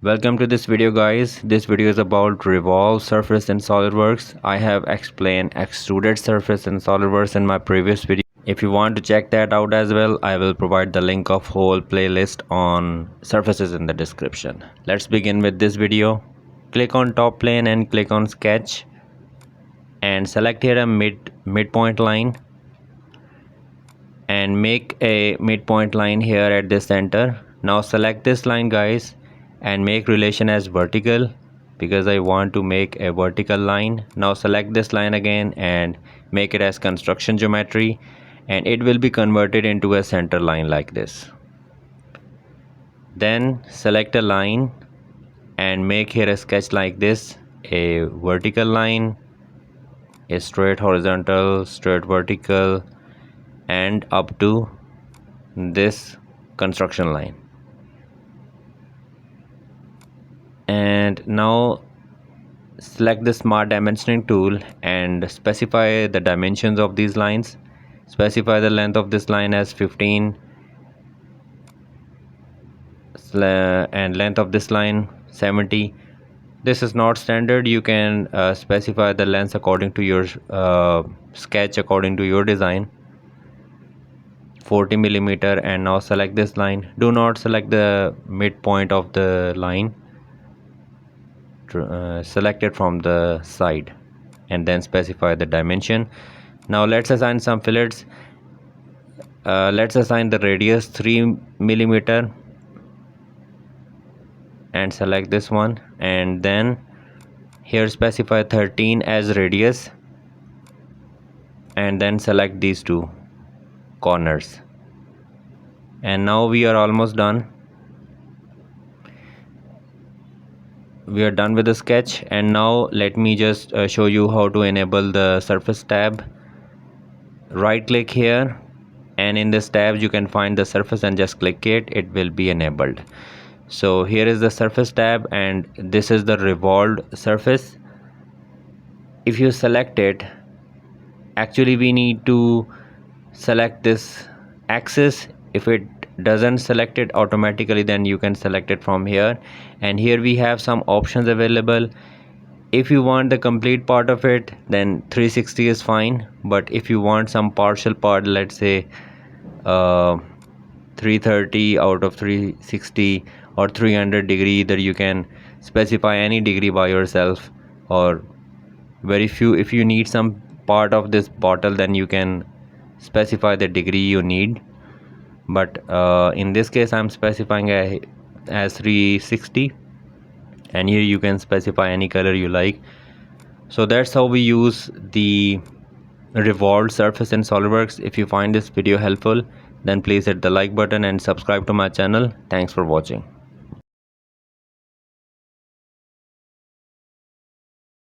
Welcome to this video guys. This video is about revolve surface in Solidworks. I have explained extruded surface in Solidworks in my previous video. If you want to check that out as well, I will provide the link of whole playlist on surfaces in the description. Let's begin with this video. Click on top plane and click on sketch and select here a midpoint line and make a midpoint line here at the center. Now select this line guys and make relation as vertical because I want to make a vertical line. Now select this line again and make it as construction geometry, and it will be converted into a center line like this. Then select a line and make here a sketch like this, a vertical line, a straight horizontal, straight vertical, and up to this construction line. And now select the smart dimensioning tool and specify the dimensions of these lines. Specify the length of this line as 15 and length of this line 70. This is not standard. You can specify the length according to your sketch, according to your design. 40 millimeter. And now select this line. Do not select the midpoint of the line. Select it from the side and then specify the dimension. Now let's assign some fillets. Let's assign the radius 3 millimeter and select this one, and then here specify 13 as radius and then select these two corners. And now we are almost done. We are done with the sketch, and now let me just show you how to enable the surface tab. Right click here, and in this tab you can find the surface and just click it. It will be enabled. So here is the surface tab, and this is the revolved surface. If you select it, actually we need to select this axis. If it doesn't select it automatically, then you can select it from here, and here we have some options available. If you want the complete part of it, then 360 is fine, but if you want some partial part, let's say 330 out of 360 or 300 degree, either you can specify any degree by yourself, or very few. If you need some part of this bottle, then you can specify the degree you need, but in this case I'm specifying as 360, and here you can specify any color you like. So that's how we use the revolved surface in Solidworks. If you find this video helpful, then please hit the like button and subscribe to my channel. Thanks for watching.